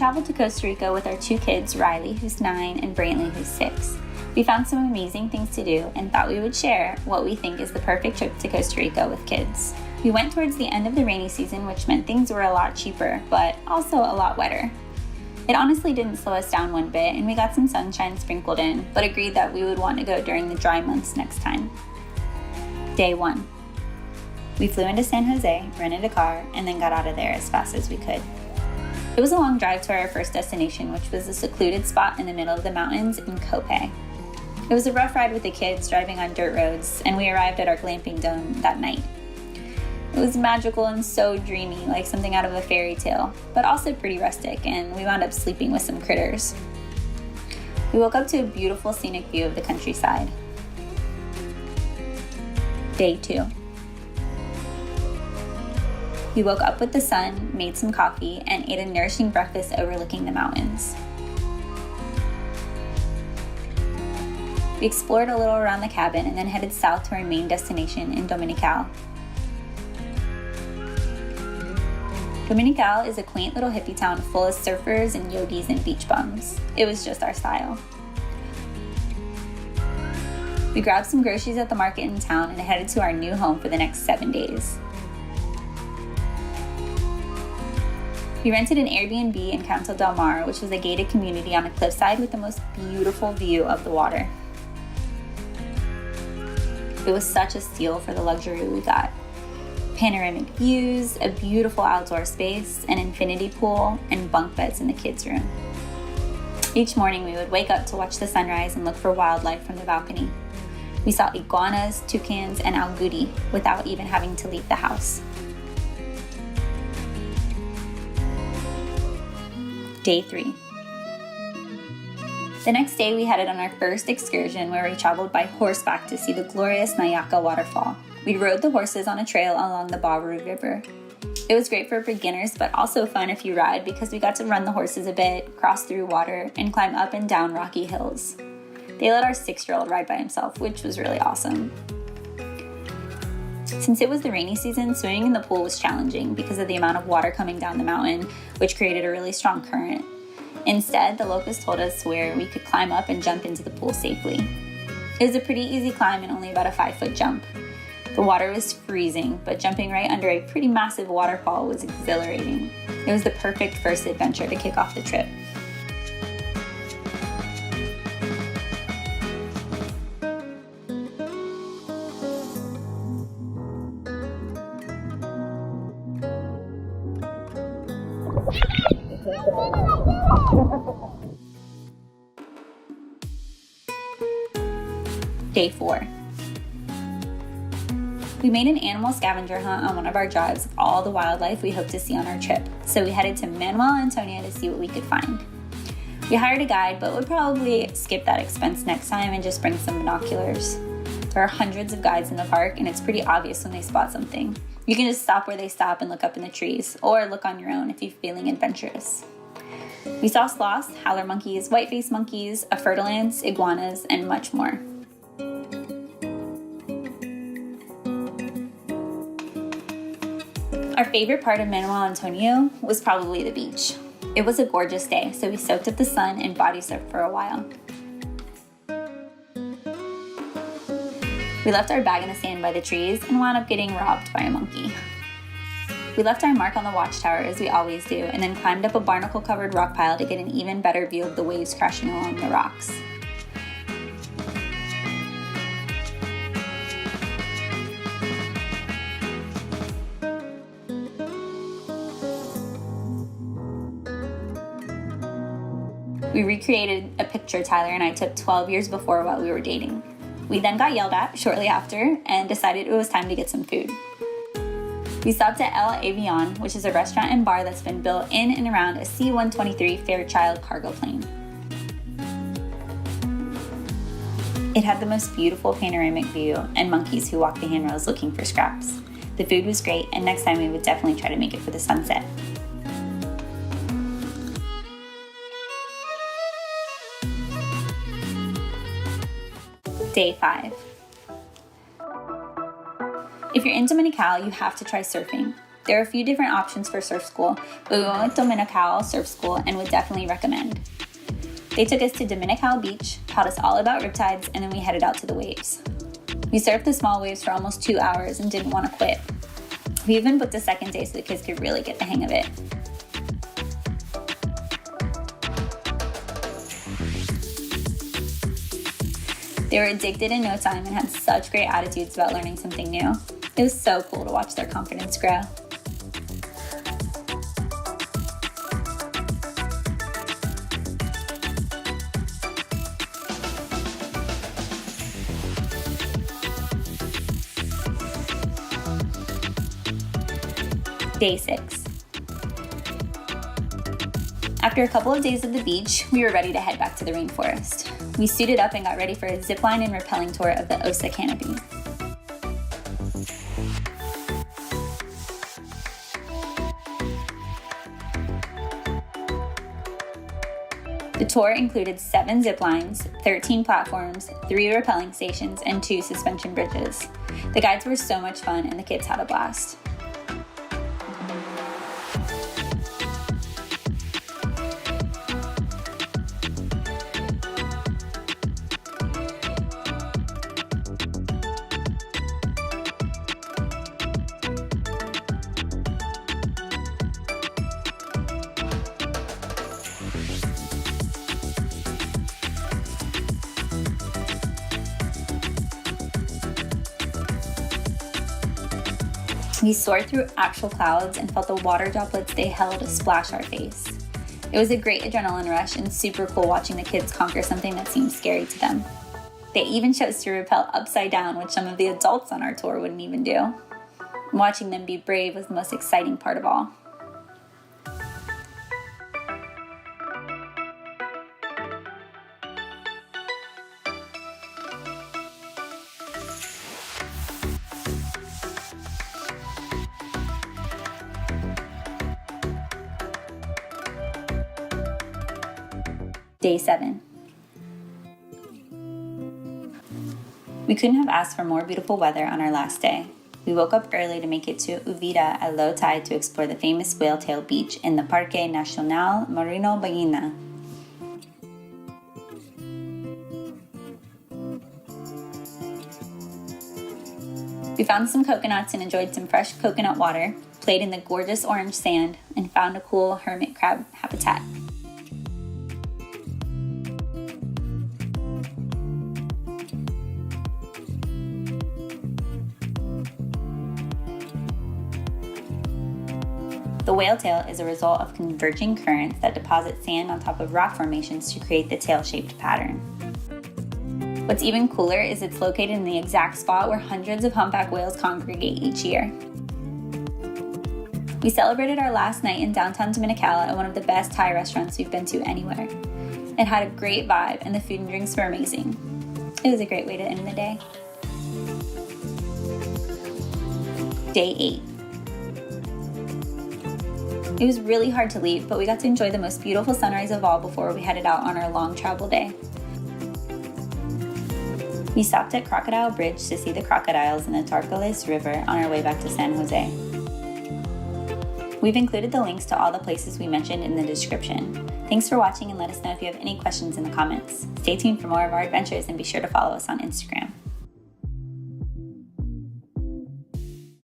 traveled to Costa Rica with our 2 kids, Riley, who's 9, and Brantley, who's 6. We found some amazing things to do and thought we would share what we think is the perfect trip to Costa Rica with kids. We went towards the end of the rainy season, which meant things were a lot cheaper, but also a lot wetter. It honestly didn't slow us down one bit, and we got some sunshine sprinkled in, but agreed that we would want to go during the dry months next time. Day 1. We flew into San Jose, rented a car, and then got out of there as fast as we could. It was a long drive to our first destination, which was a secluded spot in the middle of the mountains in Copa. It was a rough ride with the kids driving on dirt roads, and we arrived at our glamping dome that night. It was magical and so dreamy, like something out of a fairy tale, but also pretty rustic, and we wound up sleeping with some critters. We woke up to a beautiful scenic view of the countryside. Day 2. We woke up with the sun, made some coffee, and ate a nourishing breakfast overlooking the mountains. We explored a little around the cabin and then headed south to our main destination in Dominical. Dominical is a quaint little hippie town full of surfers and yogis and beach bums. It was just our style. We grabbed some groceries at the market in town and headed to our new home for the next 7 days. We rented an Airbnb in Canto del Mar, which was a gated community on a cliffside with the most beautiful view of the water. It was such a steal for the luxury we got. Panoramic views, a beautiful outdoor space, an infinity pool, and bunk beds in the kids' room. Each morning we would wake up to watch the sunrise and look for wildlife from the balcony. We saw iguanas, toucans, and agouti without even having to leave the house. Day 3. The next day we headed on our first excursion where we traveled by horseback to see the glorious Nauyaca waterfall. We rode the horses on a trail along the Uru River. It was great for beginners, but also fun if you ride because we got to run the horses a bit, cross through water, and climb up and down rocky hills. They let our 6-year-old ride by himself, which was really awesome. Since it was the rainy season, swimming in the pool was challenging because of the amount of water coming down the mountain, which created a really strong current. Instead, the locals told us where we could climb up and jump into the pool safely. It was a pretty easy climb and only about a 5-foot jump. The water was freezing, but jumping right under a pretty massive waterfall was exhilarating. It was the perfect first adventure to kick off the trip. Day 4. We made an animal scavenger hunt on one of our drives of all the wildlife we hoped to see on our trip, so we headed to Manuel Antonio to see what we could find. We hired a guide, but would probably skip that expense next time and just bring some binoculars. There are hundreds of guides in the park, and it's pretty obvious when they spot something. You can just stop where they stop and look up in the trees, or look on your own if you're feeling adventurous. We saw sloths, howler monkeys, white-faced monkeys, aphrodilants, iguanas, and much more. Our favorite part of Manuel Antonio was probably the beach. It was a gorgeous day, so we soaked up the sun and body surfed for a while. We left our bag in the sand by the trees and wound up getting robbed by a monkey. We left our mark on the watchtower as we always do, and then climbed up a barnacle-covered rock pile to get an even better view of the waves crashing along the rocks. We recreated a picture Tyler and I took 12 years before while we were dating. We then got yelled at shortly after and decided it was time to get some food. We stopped at El Avion, which is a restaurant and bar that's been built in and around a C-123 Fairchild cargo plane. It had the most beautiful panoramic view and monkeys who walked the handrails looking for scraps. The food was great, and next time we would definitely try to make it for the sunset. Day 5. If you're in Dominical, you have to try surfing. There are a few different options for surf school, but we went with Dominical Surf School and would definitely recommend. They took us to Dominical Beach, taught us all about riptides, and then we headed out to the waves. We surfed the small waves for almost 2 hours and didn't want to quit. We even booked a second day so the kids could really get the hang of it. They were addicted in no time and had such great attitudes about learning something new. It was so cool to watch their confidence grow. Day 6. After a couple of days at the beach, we were ready to head back to the rainforest. We suited up and got ready for a zipline and rappelling tour of the Osa Canopy. The tour included 7 zip lines, 13 platforms, 3 rappelling stations, and 2 suspension bridges. The guides were so much fun and the kids had a blast. We soared through actual clouds and felt the water droplets they held splash our face. It was a great adrenaline rush and super cool watching the kids conquer something that seemed scary to them. They even chose to rappel upside down, which some of the adults on our tour wouldn't even do. Watching them be brave was the most exciting part of all. Day 7. We couldn't have asked for more beautiful weather on our last day. We woke up early to make it to Uvira at low tide to explore the famous whale-tail beach in the Parque Nacional Marino Ballena. We found some coconuts and enjoyed some fresh coconut water, played in the gorgeous orange sand, and found a cool hermit crab habitat. The whale tail is a result of converging currents that deposit sand on top of rock formations to create the tail-shaped pattern. What's even cooler is it's located in the exact spot where hundreds of humpback whales congregate each year. We celebrated our last night in downtown Dominical at one of the best Thai restaurants we've been to anywhere. It had a great vibe and the food and drinks were amazing. It was a great way to end the day. Day 8. It was really hard to leave, but we got to enjoy the most beautiful sunrise of all before we headed out on our long travel day. We stopped at Crocodile Bridge to see the crocodiles in the Tarcoles River on our way back to San Jose. We've included the links to all the places we mentioned in the description. Thanks for watching and let us know if you have any questions in the comments. Stay tuned for more of our adventures and be sure to follow us on Instagram.